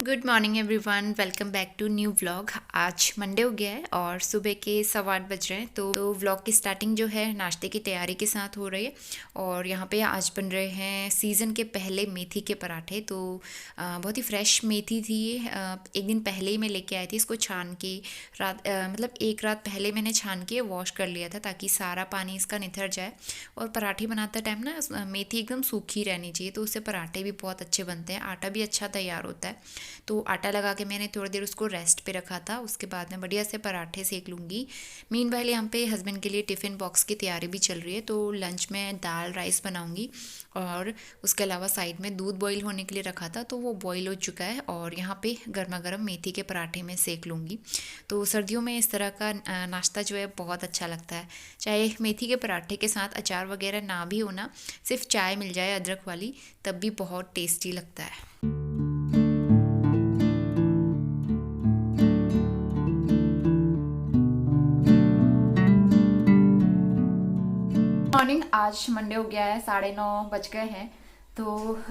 Good morning everyone, welcome back to new vlog. आज Monday हो गया है और सुबह के 8:15 बज रहे हैं। तो व्लॉग की स्टार्टिंग जो है नाश्ते की तैयारी के साथ हो रही है। और यहाँ पे आज बन रहे हैं सीज़न के पहले मेथी के पराठे। तो बहुत ही फ्रेश मेथी थी। एक दिन पहले ही मैं लेके आई थी इसको छान के। मतलब एक रात पहले मैंने छान के वॉश कर लिया था ताकि सारा पानी इसका निथर जाए। और पराठे बनाते टाइम ना मेथी एकदम सूखी रहनी चाहिए, तो उससे पराठे भी बहुत अच्छे बनते हैं, आटा भी अच्छा तैयार होता है। तो आटा लगा के मैंने थोड़ी देर उसको रेस्ट पे रखा था। उसके बाद मैं बढ़िया से पराठे सेक लूँगी। मीनवाइल यहाँ पे हस्बैंड के लिए टिफ़िन बॉक्स की तैयारी भी चल रही है। तो लंच में दाल राइस बनाऊँगी और उसके अलावा साइड में दूध बॉईल होने के लिए रखा था, तो वो बॉईल हो चुका है। और यहाँ पे गर्मा गर्म मेथी के पराठे में सेक लूँगी। तो सर्दियों में इस तरह का नाश्ता जो है बहुत अच्छा लगता है। चाहे मेथी के पराठे के साथ अचार वगैरह ना भी होना, सिर्फ चाय मिल जाए अदरक वाली, तब भी बहुत टेस्टी लगता है। मॉर्निंग, आज मंडे हो गया है, 9:30 बज गए हैं। तो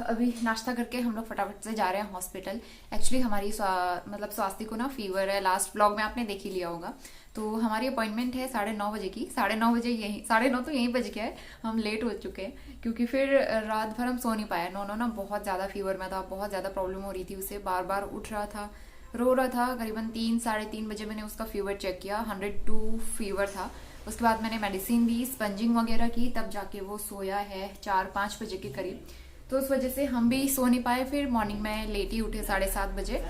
अभी नाश्ता करके हम लोग फटाफट से जा रहे हैं हॉस्पिटल। एक्चुअली हमारी मतलब स्वास्थ्य को ना फीवर है, लास्ट ब्लॉग में आपने देख ही लिया होगा। तो हमारी अपॉइंटमेंट है 9:30 बजे की। 9:30 बजे यहीं, 9:30 तो यहीं बज गया है। हम लेट हो चुके हैं क्योंकि फिर रात भर हम सो नहीं पाए। नोनो ना बहुत ज़्यादा फीवर में था, बहुत ज़्यादा प्रॉब्लम हो रही थी उसे, बार बार उठ रहा था, रो रहा था। करीबन 3 साढ़े 3 बजे मैंने उसका फीवर चेक किया, 102 फीवर था। उसके बाद मैंने मेडिसिन दी, स्पंजिंग वगैरह की, तब जाके वो सोया है 4-5 बजे के करीब। तो उस वजह से हम भी सो नहीं पाए। फिर मॉर्निंग में लेट ही उठे 7:30 बजे।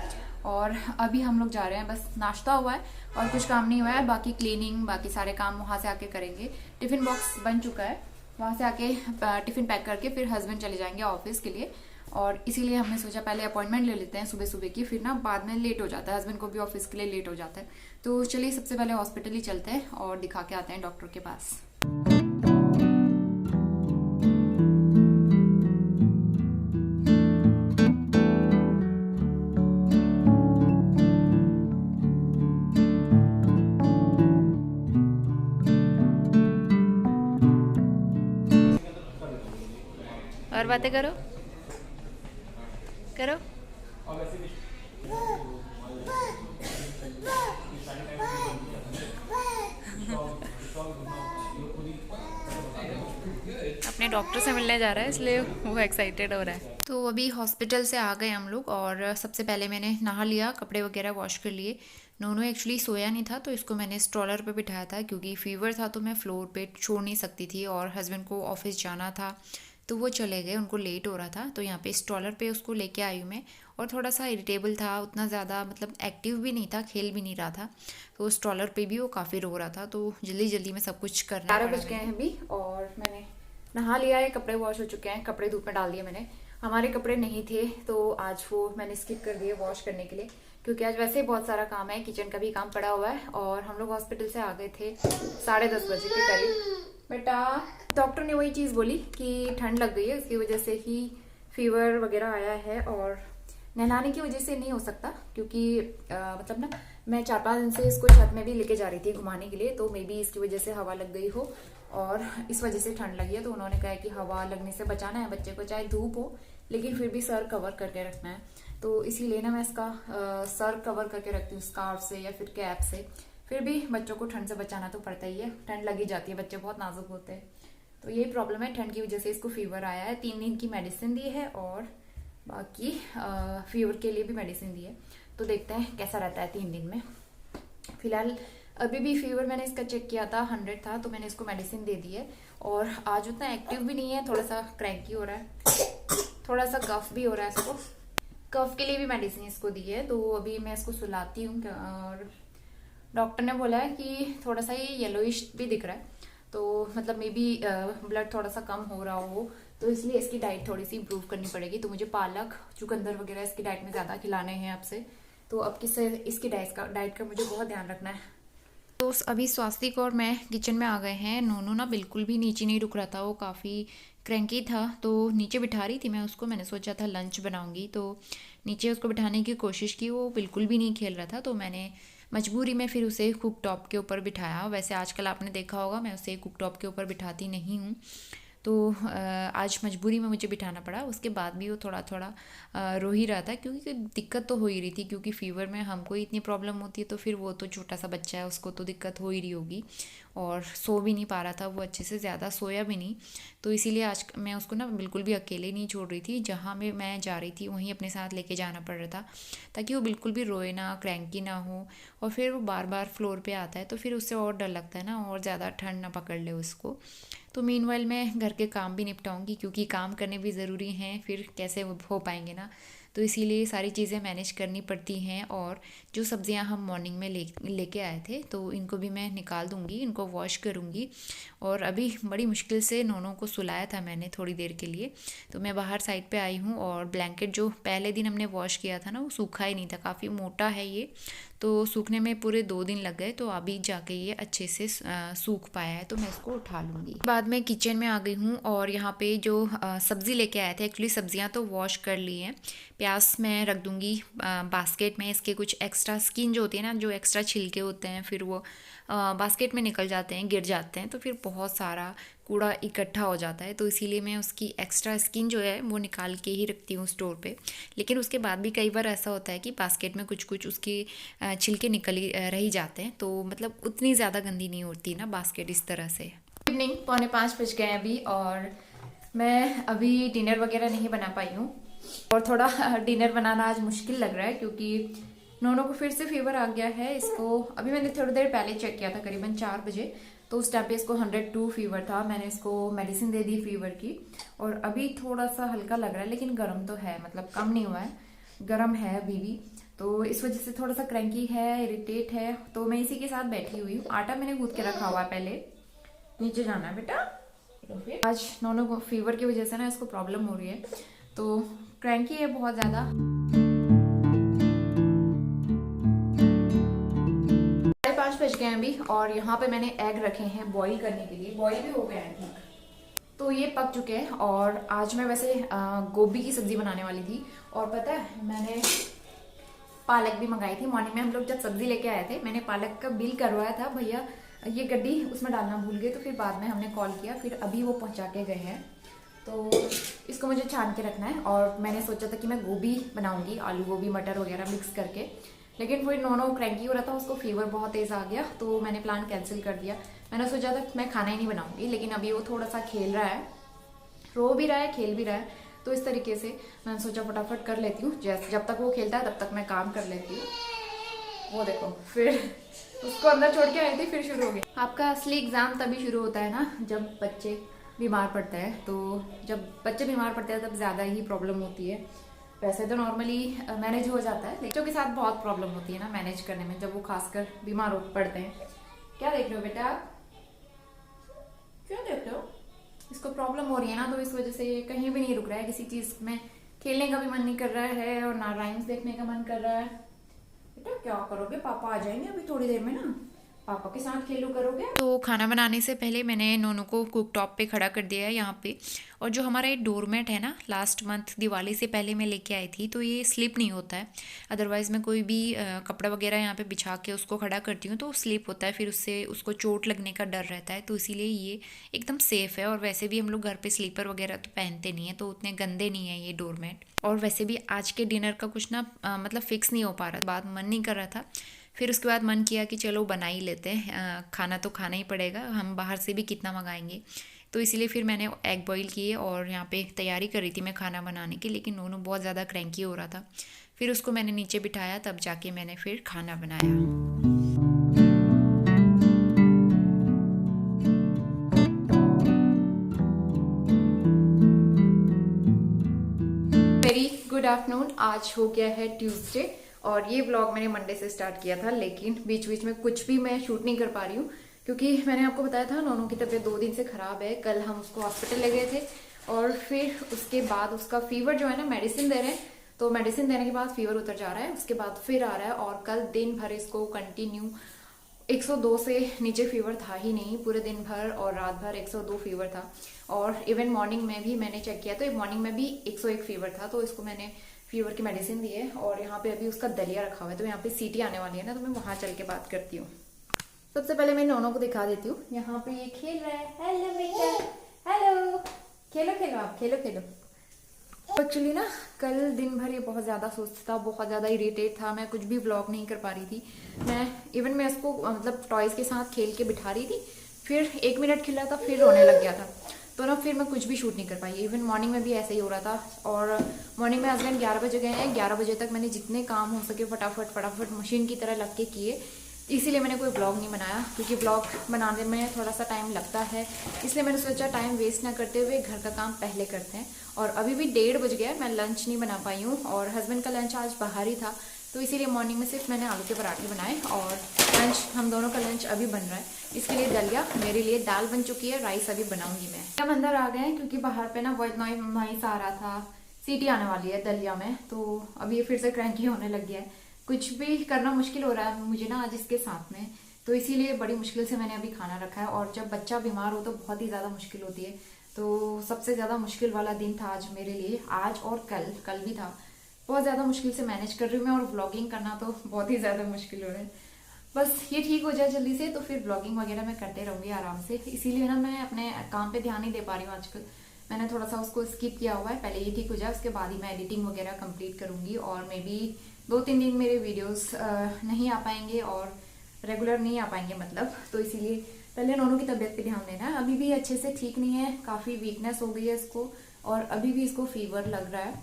और अभी हम लोग जा रहे हैं, बस नाश्ता हुआ है और कुछ काम नहीं हुआ है। बाकी क्लीनिंग, बाकी सारे काम वहाँ से आके करेंगे। टिफ़िन बॉक्स बन चुका है, वहाँ से आके टिफ़िन पैक करके फिर हस्बैंड चले जाएंगे ऑफिस के लिए। और इसीलिए हमने सोचा पहले अपॉइंटमेंट ले लेते हैं सुबह सुबह की, फिर ना बाद में लेट हो जाता है, हस्बैंड को भी ऑफिस के लिए लेट हो जाता है। तो चलिए सबसे पहले हॉस्पिटल ही चलते हैं और दिखा के आते हैं डॉक्टर के पास। और बातें करो करो। अपने डॉक्टर से मिलने जा रहा है, इसलिए वो एक्साइटेड हो रहा है। तो अभी हॉस्पिटल से आ गए हम लोग और सबसे पहले मैंने नहा लिया, कपड़े वगैरह वॉश कर लिए। नोनो एक्चुअली सोया नहीं था, तो इसको मैंने स्ट्रॉलर पे बिठाया था क्योंकि फ़ीवर था, तो मैं फ्लोर पे छोड़ नहीं सकती थी और हस्बैंड को ऑफिस जाना था, तो वो चले गए, उनको लेट हो रहा था। तो यहाँ पे स्ट्रॉलर पे उसको लेके आई हूँ मैं। और थोड़ा सा इरिटेबल था, उतना ज़्यादा मतलब एक्टिव भी नहीं था, खेल भी नहीं रहा था। तो स्ट्रॉलर पे भी वो काफ़ी रो रहा था, तो जल्दी जल्दी में सब कुछ करना पड़ा। 11 बज गए हैं अभी और मैंने नहा लिया है, कपड़े वॉश हो चुके हैं, कपड़े धूप में डाल दिए मैंने। हमारे कपड़े नहीं थे तो आज वो मैंने स्किप कर दिए वॉश करने के लिए, क्योंकि आज वैसे ही बहुत सारा काम है, किचन का भी काम पड़ा हुआ है। और हम लोग हॉस्पिटल से आ गए थे 10:30 बजे के करीब। बेटा, डॉक्टर ने वही चीज़ बोली कि ठंड लग गई है, उसकी वजह से ही फीवर वगैरह आया है। और नहलाने की वजह से नहीं हो सकता, क्योंकि मतलब ना मैं 4-5 दिन से इसको छत में भी लेके जा रही थी घुमाने के लिए, तो मे बी इसकी वजह से हवा लग गई हो और इस वजह से ठंड लगी है। तो उन्होंने कहा कि हवा लगने से बचाना है बच्चे को, चाहे धूप हो लेकिन फिर भी सर कवर करके रखना है। तो इसीलिए ना मैं इसका सर कवर करके रखती हूँ स्कार्फ से या फिर कैप से। फिर भी बच्चों को ठंड से बचाना तो पड़ता ही है, ठंड लगी जाती है, बच्चे बहुत नाजुक होते हैं। तो यही प्रॉब्लम है, ठंड की वजह से इसको फीवर आया है। 3 दिन की मेडिसिन दी है और बाकी फीवर के लिए भी मेडिसिन दी है। तो देखते हैं कैसा रहता है 3 दिन में। फिलहाल अभी भी फीवर मैंने इसका चेक किया था, 100 था, तो मैंने इसको मेडिसिन दे दी है। और आज उतना एक्टिव भी नहीं है, थोड़ा सा क्रैंकी हो रहा है, थोड़ा सा कफ भी हो रहा है इसको। कफ के लिए भी मेडिसिन इसको दी है। तो अभी मैं इसको सुलाती हूँ और डॉक्टर ने बोला है कि थोड़ा सा ये येलोइश भी दिख रहा है, तो मतलब मे बी ब्लड थोड़ा सा कम हो रहा हो, तो इसलिए इसकी डाइट थोड़ी सी इम्प्रूव करनी पड़ेगी। तो मुझे पालक, चुकंदर वगैरह इसकी डाइट में ज़्यादा खिलाने हैं आपसे। तो अब किससे इसकी डाइट का मुझे बहुत ध्यान रखना है। तो अभी स्वास्तिक और मैं किचन में आ गए हैं। नोनू ना बिल्कुल भी नीचे नहीं रुक रहा था, वो काफ़ी क्रैंकी था, तो नीचे बिठा रही थी मैं उसको। मैंने सोचा था लंच बनाऊंगी, तो नीचे उसको बिठाने की कोशिश की, वो बिल्कुल भी नहीं खेल रहा था। तो मैंने मजबूरी में फिर उसे कुक टॉप के ऊपर बिठाया। वैसे आजकल आपने देखा होगा मैं उसे कुक टॉप के ऊपर बिठाती नहीं हूँ। तो आज मजबूरी में मुझे बिठाना पड़ा। उसके बाद भी वो थोड़ा थोड़ा रो ही रहा था, क्योंकि दिक्कत तो हो ही रही थी, क्योंकि फ़ीवर में हमको ही इतनी प्रॉब्लम होती है तो फिर वो तो छोटा सा बच्चा है, उसको तो दिक्कत हो ही रही होगी। और सो भी नहीं पा रहा था वो अच्छे से, ज़्यादा सोया भी नहीं। तो इसीलिए आज मैं उसको ना बिल्कुल भी अकेले नहीं छोड़ रही थी। जहाँ में मैं जा रही थी वहीं अपने साथ लेके जाना पड़ रहा था, ताकि वो बिल्कुल भी रोए ना, क्रैंकी ना हो। और फिर वो बार बार फ्लोर पे आता है तो फिर उससे और डर लगता है ना, और ज़्यादा ठंड ना पकड़ ले उसको। तो मीनवाइल मैं घर के काम भी निपटाऊंगी, क्योंकि काम करने भी ज़रूरी हैं, फिर कैसे हो पाएंगे ना। तो इसीलिए सारी चीज़ें मैनेज करनी पड़ती हैं। और जो सब्ज़ियां हम मॉर्निंग में लेके आए थे तो इनको भी मैं निकाल दूंगी, इनको वॉश करूंगी। और अभी बड़ी मुश्किल से नोनों को सुलाया था मैंने थोड़ी देर के लिए। तो मैं बाहर साइड पे आई हूँ, और ब्लैंकेट जो पहले दिन हमने वॉश किया था ना, वो सूखा ही नहीं था, काफ़ी मोटा है ये। तो सूखने में पूरे 2 दिन लग गए, तो अभी जाके ये अच्छे से सूख पाया है, तो मैं इसको उठा लूँगी। बाद में किचन में आ गई हूँ, और यहाँ पे जो सब्ज़ी लेके आए थे, एक्चुअली सब्जियाँ तो वॉश कर ली हैं। प्याज मैं रख दूँगी बास्केट में। इसके कुछ एक्स्ट्रा स्किन जो होती है ना, जो एक्स्ट्रा छिलके होते हैं, फिर वो बास्केट में निकल जाते हैं, गिर जाते हैं, तो फिर बहुत सारा कूड़ा इकट्ठा हो जाता है। तो इसीलिए मैं उसकी एक्स्ट्रा स्किन जो है वो निकाल के ही रखती हूँ स्टोर पे। लेकिन उसके बाद भी कई बार ऐसा होता है कि बास्केट में कुछ कुछ उसके छिलके निकल ही रह ही जाते हैं, तो मतलब उतनी ज़्यादा गंदी नहीं होती ना बास्केट इस तरह से। इवनिंग 4:45 बज गए अभी, और मैं अभी डिनर वगैरह नहीं बना पाई हूँ। और थोड़ा डिनर बनाना आज मुश्किल लग रहा है, क्योंकि नोनो को फिर से फीवर आ गया है। इसको अभी मैंने थोड़ी देर पहले चेक किया था, करीबन 4 बजे, तो उस टाइम पे इसको 102 फीवर था। मैंने इसको मेडिसिन दे दी फीवर की, और अभी थोड़ा सा हल्का लग रहा है, लेकिन गर्म तो है, मतलब कम नहीं हुआ है, गर्म है अभी भी। तो इस वजह से थोड़ा सा क्रैंकी है, इरिटेट है। तो मैं इसी के साथ बैठी हुई हूँ। आटा मैंने गूंथ के रखा हुआ है, पहले नीचे जाना है बेटा। तो फिर आज नोनो को फीवर की वजह से ना इसको प्रॉब्लम हो रही है, तो क्रैंकी है बहुत ज़्यादा। 5:30 बज गए अभी, और यहाँ पे मैंने एग रखे हैं बॉईल करने के लिए। बॉईल भी हो गए हैं ठीक, तो ये पक चुके हैं। और आज मैं वैसे गोभी की सब्जी बनाने वाली थी, और पता है मैंने पालक भी मंगाई थी। मॉर्निंग में हम लोग जब सब्जी लेके आए थे, मैंने पालक का बिल करवाया था, भैया ये गड्डी उसमें डालना भूल गए, तो फिर बाद में हमने कॉल किया, फिर अभी वो पहुंचा के गए हैं। तो इसको मुझे छान के रखना है। और मैंने सोचा था कि मैं गोभी बनाऊंगी, आलू गोभी मटर वगैरह मिक्स करके, लेकिन फिर नोनो क्रैंकी हो रहा था, उसको फीवर बहुत तेज़ आ गया, तो मैंने प्लान कैंसिल कर दिया। मैंने सोचा था मैं खाना ही नहीं बनाऊंगी, लेकिन अभी वो थोड़ा सा खेल रहा है, रो भी रहा है, खेल भी रहा है, तो इस तरीके से मैंने सोचा फटाफट कर लेती हूँ। जब तक वो खेलता है तब तक मैं काम कर लेती हूँ। वो देखो, फिर उसको अंदर छोड़ के आई थी, फिर शुरू हो गया। आपका असली एग्जाम तभी शुरू होता है ना, जब बच्चे बीमार पड़ते हैं। तो जब बच्चे बीमार पड़ते हैं तब ज़्यादा ही प्रॉब्लम होती है। वैसे तो नॉर्मली मैनेज हो जाता है, बच्चों के साथ बहुत प्रॉब्लम होती है ना मैनेज करने में, जब वो खासकर बीमार हो पड़ते हैं। क्या देख रहे हो बेटा, क्यों देख रहे हो? इसको प्रॉब्लम हो रही है ना, तो इस वजह से ये कहीं भी नहीं रुक रहा है, किसी चीज़ में खेलने का भी मन नहीं कर रहा है, और ना राइम्स देखने का मन कर रहा है। बेटा क्या करोगे, पापा आ जाएंगे अभी थोड़ी देर में ना, पापा के साथ खेलो करोगे। तो खाना बनाने से पहले मैंने नोनो को कुक टॉप पे खड़ा कर दिया है यहाँ पे। और जो हमारा ये डोरमेट है ना, लास्ट मंथ दिवाली से पहले मैं लेके आई थी, तो ये स्लिप नहीं होता है। अदरवाइज़ मैं कोई भी कपड़ा वगैरह यहाँ पे बिछा के उसको खड़ा करती हूँ तो स्लिप होता है, फिर उससे उसको चोट लगने का डर रहता है। तो इसीलिए ये एकदम सेफ़ है। और वैसे भी हम लोग घर पर स्लीपर वगैरह तो पहनते नहीं हैं, तो उतने गंदे नहीं है ये डोरमेट। और वैसे भी आज के डिनर का कुछ ना मतलब फ़िक्स नहीं हो पा रहा, बात मन नहीं कर रहा था। फिर उसके बाद मन किया कि चलो बना ही लेते हैं, खाना तो खाना ही पड़ेगा, हम बाहर से भी कितना मंगाएंगे। तो इसीलिए फिर मैंने एग बॉईल किए, और यहाँ पे तैयारी कर रही थी मैं खाना बनाने की, लेकिन नोनू बहुत ज़्यादा क्रैंकी हो रहा था। फिर उसको मैंने नीचे बिठाया, तब जाके मैंने फिर खाना बनाया। Very good afternoon. आज हो गया है ट्यूसडे, और ये व्लॉग मैंने मंडे से स्टार्ट किया था, लेकिन बीच बीच में कुछ भी मैं शूट नहीं कर पा रही हूँ, क्योंकि मैंने आपको बताया था नोनू की तबीयत 2 दिन से ख़राब है। कल हम उसको हॉस्पिटल ले गए थे, और फिर उसके बाद उसका फीवर जो है ना, मेडिसिन दे रहे हैं, तो मेडिसिन देने के बाद फीवर उतर जा रहा है, उसके बाद फिर आ रहा है। और कल दिन भर इसको कंटिन्यू 102 से नीचे फीवर था ही नहीं, पूरे दिन भर और रात भर 102 फीवर था। और इवन मॉर्निंग में भी मैंने चेक किया, तो मॉर्निंग में भी 101 फीवर था। तो इसको मैंने फीवर की मेडिसिन दी है, और यहाँ पे अभी उसका दलिया रखा हुआ है, तो यहाँ पे सीटी आने वाली है ना, तो मैं वहां चल के बात करती हूँ। सबसे पहले मैं नोनो को दिखा देती हूँ, यहाँ पे ये खेल रहा है। हेलो बेटा, हेलो। आप खेलो खेलो। एक्चुअली ना कल दिन भर ये बहुत ज़्यादा सुस्त था, बहुत ज़्यादा इरिटेट था, मैं कुछ भी व्लॉग नहीं कर पा रही थी। मैं इसको मतलब टॉयज़ के साथ खेल के बिठा रही थी, फिर 1 मिनट खेला था, फिर रोने लग गया था, तो ना फिर मैं कुछ भी शूट नहीं कर पाई। इवन मॉर्निंग में भी ऐसे ही हो रहा था। और मॉर्निंग में हस्बैंड 11 बजे गए हैं, 11 बजे तक मैंने जितने काम हो सके फटाफट फटाफट मशीन की तरह लग के किए। इसीलिए मैंने कोई ब्लॉग नहीं बनाया, क्योंकि ब्लॉग बनाने में थोड़ा सा टाइम लगता है, इसलिए मैंने सोचा टाइम वेस्ट ना करते हुए घर का काम पहले करते हैं। और अभी भी 1:30 बज गया, मैं लंच नहीं बना पाई हूँ, और हस्बैंड का लंच आज बाहर ही था, तो इसीलिए मॉर्निंग में सिर्फ मैंने आलू के पराठे बनाए, और लंच हम दोनों का लंच अभी बन रहा है। इसके लिए दलिया, मेरे लिए दाल बन चुकी है, राइस अभी बनाऊंगी मैं। हम अंदर आ गए हैं क्योंकि बाहर पे ना व्हाइट नॉइस आ रहा था, सीटी आने वाली है दलिया में, तो अभी ये फिर से क्रैंकी होने लग गया है। कुछ भी करना मुश्किल हो रहा है मुझे ना आज इसके साथ में, तो इसीलिए बड़ी मुश्किल से मैंने अभी खाना रखा है। और जब बच्चा बीमार हो तो बहुत ही ज़्यादा मुश्किल होती है, तो सबसे ज़्यादा मुश्किल वाला दिन था आज मेरे लिए, आज और कल भी था। बहुत ज़्यादा मुश्किल से मैनेज कर रही हूँ मैं, और व्लॉगिंग करना तो बहुत ही ज़्यादा मुश्किल हो रहा है। बस ये ठीक हो जाए जल्दी से, तो फिर ब्लॉगिंग वगैरह मैं करते रहूँगी आराम से। इसीलिए ना मैं अपने काम पे ध्यान नहीं दे पा रही हूँ आजकल, मैंने थोड़ा सा उसको स्किप किया हुआ है। पहले ये ठीक हो जाए, उसके बाद ही मैं एडिटिंग वगैरह कंप्लीट करूँगी, और मे बी 2-3 दिन मेरे वीडियोस नहीं आ पाएंगे और रेगुलर नहीं आ पाएंगे मतलब, तो इसीलिए पहले नोनू की तबीयत पे ध्यान देना है। अभी भी अच्छे से ठीक नहीं है, काफ़ी वीकनेस हो गई है इसको, और अभी भी इसको फीवर लग रहा है,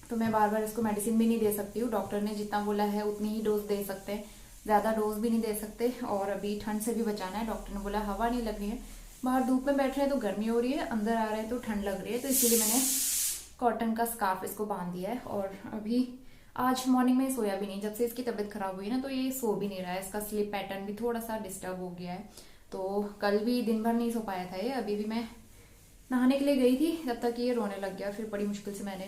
तो मैं बार बार इसको मेडिसिन भी नहीं दे सकती हूँ। डॉक्टर ने जितना बोला है उतनी ही डोज दे सकते हैं, ज़्यादा डोज भी नहीं दे सकते। और अभी ठंड से भी बचाना है, डॉक्टर ने बोला हवा नहीं लग रही है, बाहर धूप में बैठ रहे हैं तो गर्मी हो रही है, अंदर आ रहे हैं तो ठंड लग रही है, तो इसीलिए मैंने कॉटन का स्कार्फ इसको बांध दिया है। और अभी आज मॉर्निंग में सोया भी नहीं, जब से इसकी तबीयत खराब हुई ना, तो ये सो भी नहीं रहा है, इसका स्लीप पैटर्न भी थोड़ा सा डिस्टर्ब हो गया है, तो कल भी दिन भर नहीं सो पाया था ये। अभी भी मैं नहाने के लिए गई थी, तब तक ये रोने लग गया, फिर बड़ी मुश्किल से मैंने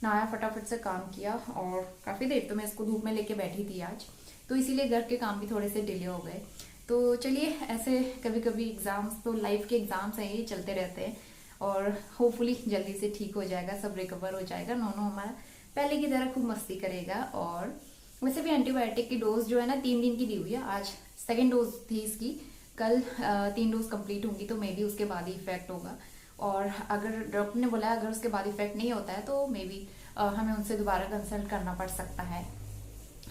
नहाया, फटाफट से काम किया, और काफ़ी देर तो मैं इसको धूप में लेके बैठी थी आज, तो इसीलिए घर के काम भी थोड़े से डिले हो गए। तो चलिए, ऐसे कभी कभी एग्ज़ाम्स, तो लाइफ के एग्ज़ाम्स हैं, ये चलते रहते हैं, और होपफुली जल्दी से ठीक हो जाएगा, सब रिकवर हो जाएगा, नोनो हमारा पहले की तरह खूब मस्ती करेगा। और वैसे भी एंटीबायोटिक की डोज जो है ना 3 दिन की दी हुई है, आज सेकेंड डोज थी इसकी, कल 3 डोज कंप्लीट होंगी, तो मे बी उसके बाद ही इफेक्ट होगा। और अगर डॉक्टर ने बोला अगर उसके बाद इफेक्ट नहीं होता है तो मे बी हमें उनसे दोबारा कंसल्ट करना पड़ सकता है।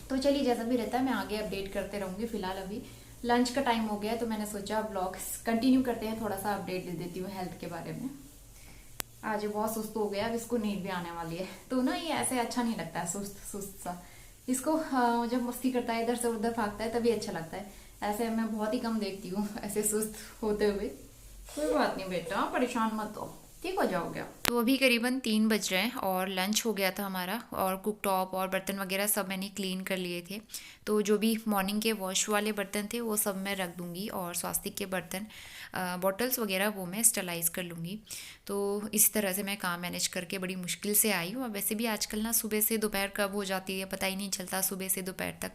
तो चलिए, जैसा भी रहता है मैं आगे अपडेट करते रहूँगी। फिलहाल अभी लंच का टाइम हो गया है, तो मैंने सोचा ब्लॉग कंटिन्यू करते हैं, थोड़ा सा अपडेट दे देती हूँ हेल्थ के बारे में। आज ये बहुत सुस्त हो गया, अब इसको नींद भी आने वाली है, तो ना ये ऐसे अच्छा नहीं लगता है, सुस्त सुस्त सा। इसको जब मस्ती करता है, इधर से उधर भागता है, तभी अच्छा लगता है। ऐसे मैं बहुत ही कम देखती हूँ ऐसे सुस्त होते हुए। कोई बात नहीं बेटा, परेशान मत हो, ठीक हो जाओगे। तो अभी करीबन 3 बज रहे हैं, और लंच हो गया था हमारा, और कुक टॉप और बर्तन वगैरह सब मैंने क्लीन कर लिए थे। तो जो भी मॉर्निंग के वॉश वाले बर्तन थे वो सब मैं रख दूँगी, और स्वास्तिक के बर्तन बॉटल्स वगैरह वो मैं स्टरलाइज़ कर लूँगी। तो इस तरह से मैं काम मैनेज करके बड़ी मुश्किल से आई हूँ। और वैसे भी आजकल ना सुबह से दोपहर कब हो जाती है पता ही नहीं चलता, सुबह से दोपहर तक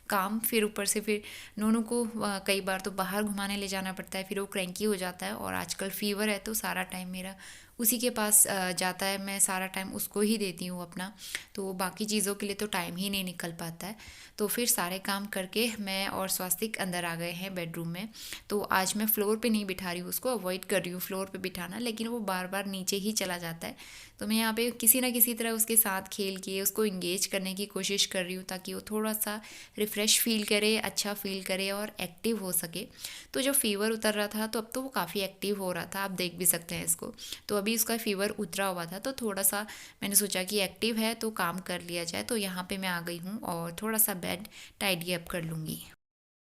काम, फिर ऊपर से फिर नोनू को कई बार तो बाहर घुमाने ले जाना पड़ता है, फिर वो क्रैंकी हो जाता है, और आजकल फीवर है तो सारा टाइम मेरा उसी के पास जाता है, मैं सारा टाइम उसको ही देती हूँ अपना, तो बाकी चीज़ों के लिए तो टाइम ही नहीं निकल पाता है। तो फिर सारे काम करके मैं और स्वास्तिक अंदर आ गए हैं बेडरूम में। तो आज मैं फ्लोर पे नहीं बिठा रही हूँ उसको, अवॉइड कर रही हूँ फ्लोर पे बिठाना, लेकिन वो बार बार नीचे ही चला जाता है, तो मैं यहाँ पे किसी ना किसी तरह उसके साथ खेल के उसको इंगेज करने की कोशिश कर रही हूँ, ताकि वो थोड़ा सा रिफ़्रेश फील करे, अच्छा फील करे और एक्टिव हो सके। तो जब फीवर उतर रहा था तो अब तो वो काफ़ी एक्टिव हो रहा था, आप देख भी सकते हैं इसको। तो अभी उसका फीवर उतरा हुआ था, तो थोड़ा सा मैंने सोचा कि एक्टिव है तो काम कर लिया जाए, तो यहाँ पे मैं आ गई हूँ और थोड़ा सा बेड टाइडी अप कर लूँगी।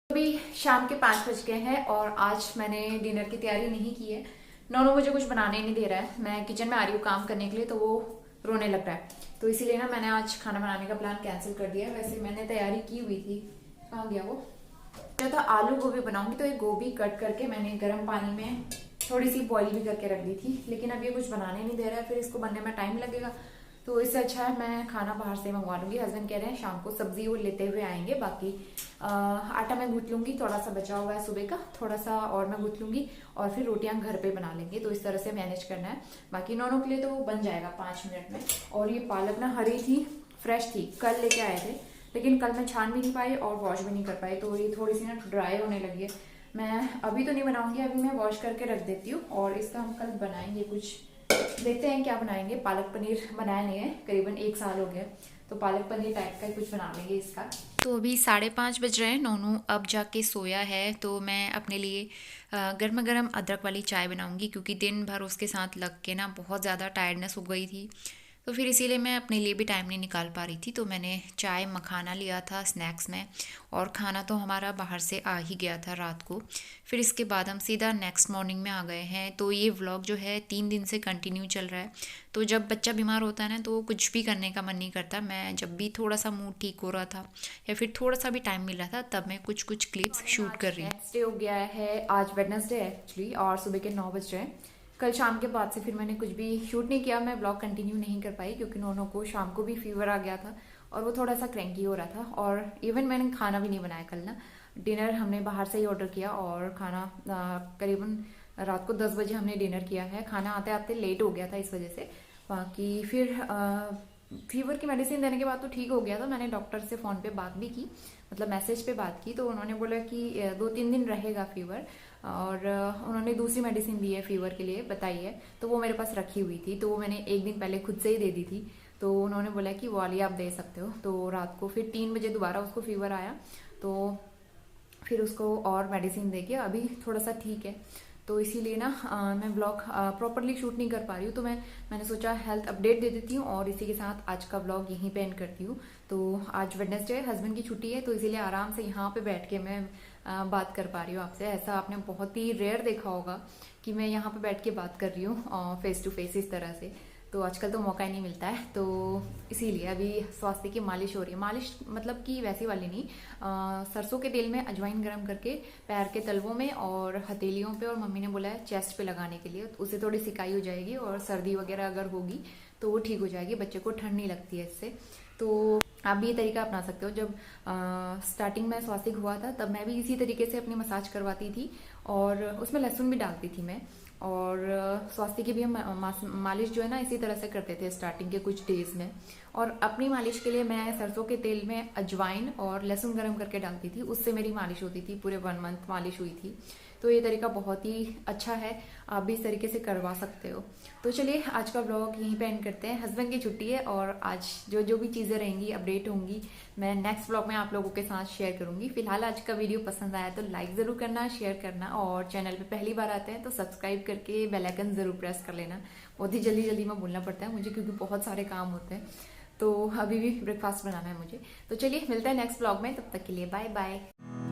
अभी शाम के 5 बज गए हैं, और आज मैंने डिनर की तैयारी नहीं की है। नॉनो मुझे कुछ बनाने नहीं दे रहा है, मैं किचन में आ रही हूँ काम करने के लिए, तो वो रोने लग रहा है, तो इसीलिए ना मैंने आज खाना बनाने का प्लान कैंसिल कर दिया। वैसे मैंने तैयारी की हुई थी, कहाँ गया वो, क्या था, आलू गोभी बनाऊंगी, तो एक गोभी कट करके मैंने गर्म पानी में थोड़ी सी बॉईल भी करके रख दी थी, लेकिन अब ये कुछ बनाने नहीं दे रहा है, फिर इसको बनने में टाइम लगेगा, तो इससे अच्छा है मैं खाना बाहर से मंगवा लूंगी। हस्बैंड कह रहे हैं शाम को सब्जी वो लेते हुए आएंगे, बाकी आटा मैं गूंथ लूंगी, थोड़ा सा बचा हुआ है सुबह का, थोड़ा सा और मैं गूंथ लूंगी, और फिर रोटियां घर पे बना लेंगे, तो इस तरह से मैनेज करना है। बाकी नॉनों के लिए तो वो बन जाएगा 5 मिनट में। और ये पालक ना हरी थी, फ्रेश थी, कल लेके आए थे, लेकिन कल मैं छान भी नहीं पाई और वॉश भी नहीं कर पाई, तो ये थोड़ी सी ना ड्राई होने लगी है। मैं अभी तो नहीं बनाऊंगी, अभी मैं वॉश करके रख देती हूँ, और इसका हम कल बनाएंगे कुछ देखते हैं क्या बनाएंगे। पालक पनीर बनाया नहीं है, करीबन 1 साल हो गया, तो पालक पनीर टाइप का कुछ बना लेंगे इसका। तो अभी 5:30 बज रहे हैं, नोनू अब जाके सोया है, तो मैं अपने लिए गर्मा गर्म अदरक वाली चाय बनाऊंगी, क्योंकि दिन भर उसके साथ लग के ना बहुत ज़्यादा टायर्डनेस हो गई थी। तो फिर इसीलिए मैं अपने लिए भी टाइम नहीं निकाल पा रही थी, तो मैंने चाय मखाना लिया था स्नैक्स में, और खाना तो हमारा बाहर से आ ही गया था रात को। फिर इसके बाद हम सीधा नेक्स्ट मॉर्निंग में आ गए हैं। तो ये व्लॉग जो है 3 दिन से कंटिन्यू चल रहा है। तो जब बच्चा बीमार होता है ना, तो कुछ भी करने का मन नहीं करता। मैं जब भी थोड़ा सा मूड ठीक हो रहा था या फिर थोड़ा सा भी टाइम मिल रहा था, तब मैं कुछ कुछ क्लिप्स शूट कर रही हूँ। नेक्स्ट डे हो गया है, आज वेडनेसडे है एक्चुअली, और सुबह के 9 बज रहे हैं। कल शाम के बाद से फिर मैंने कुछ भी शूट नहीं किया, मैं ब्लॉग कंटिन्यू नहीं कर पाई, क्योंकि नोनो को शाम को भी फीवर आ गया था और वो थोड़ा सा क्रैंकी हो रहा था। और इवन मैंने खाना भी नहीं बनाया कल ना, डिनर हमने बाहर से ही ऑर्डर किया, और खाना करीबन रात को 10 बजे हमने डिनर किया है। खाना आते आते लेट हो गया था इस वजह से। बाकी फिर फीवर की मेडिसिन देने के बाद तो ठीक हो गया था। मैंने डॉक्टर से फ़ोन पे बात भी की, मतलब मैसेज पे बात की, तो उन्होंने बोला कि 2-3 दिन रहेगा फीवर, और उन्होंने दूसरी मेडिसिन दी है फीवर के लिए, बताई है, तो वो मेरे पास रखी हुई थी, तो वो मैंने एक दिन पहले खुद से ही दे दी थी। तो उन्होंने बोला कि वो वाली आप दे सकते हो। तो रात को फिर 3 बजे दोबारा उसको फीवर आया, तो फिर उसको और मेडिसिन देके अभी थोड़ा सा ठीक है। तो इसीलिए ना मैं ब्लॉग प्रॉपरली शूट नहीं कर पा रही हूँ, तो मैंने सोचा हेल्थ अपडेट दे देती हूँ, और इसी के साथ आज का ब्लॉग यहीं पे एंड करती हूँ। तो आज वेडनेसडे है, हस्बैंड की छुट्टी है, तो इसीलिए आराम से यहाँ पे बैठ के मैं बात कर पा रही हूँ आपसे। ऐसा आपने बहुत ही रेयर देखा होगा कि मैं यहाँ पे बैठ के बात कर रही हूँ फेस टू फेस इस तरह से। तो आजकल तो मौका ही नहीं मिलता है, तो इसीलिए अभी स्वास्थ्य की मालिश हो रही है। मालिश मतलब कि वैसी वाली नहीं, सरसों के तेल में अजवाइन गर्म करके पैर के तलवों में और हथेलियों पे, और मम्मी ने बोला है चेस्ट पे लगाने के लिए, तो उससे थोड़ी सिकाई हो जाएगी, और सर्दी वगैरह अगर होगी तो वो ठीक हो जाएगी, बच्चे को ठंड नहीं लगती है इससे। तो आप भी ये तरीका अपना सकते हो। जब स्टार्टिंग में स्वास्तिक हुआ था, तब मैं भी इसी तरीके से अपनी मसाज करवाती थी, और उसमें लहसुन भी डालती थी मैं, और स्वास्थ्य की भी हम मालिश जो है ना इसी तरह से करते थे स्टार्टिंग के कुछ डेज में। और अपनी मालिश के लिए मैं सरसों के तेल में अजवाइन और लहसुन गर्म करके डालती थी, उससे मेरी मालिश होती थी, पूरे 1 मंथ मालिश हुई थी। तो ये तरीका बहुत ही अच्छा है, आप भी इस तरीके से करवा सकते हो। तो चलिए आज का ब्लॉग यहीं पे एंड करते हैं। हस्बैंड की छुट्टी है, और आज जो जो भी चीज़ें रहेंगी अपडेट होंगी, मैं नेक्स्ट ब्लॉग में आप लोगों के साथ शेयर करूंगी। फिलहाल आज का वीडियो पसंद आया तो लाइक ज़रूर करना, शेयर करना, और चैनल पे पहली बार आते हैं तो सब्सक्राइब करके बेल आइकन ज़रूर प्रेस कर लेना। बहुत ही जल्दी जल्दी में बोलना पड़ता है मुझे, क्योंकि बहुत सारे काम होते हैं, तो अभी भी ब्रेकफास्ट बनाना है मुझे। तो चलिए मिलते हैं नेक्स्ट ब्लॉग में, तब तक के लिए बाय बाय।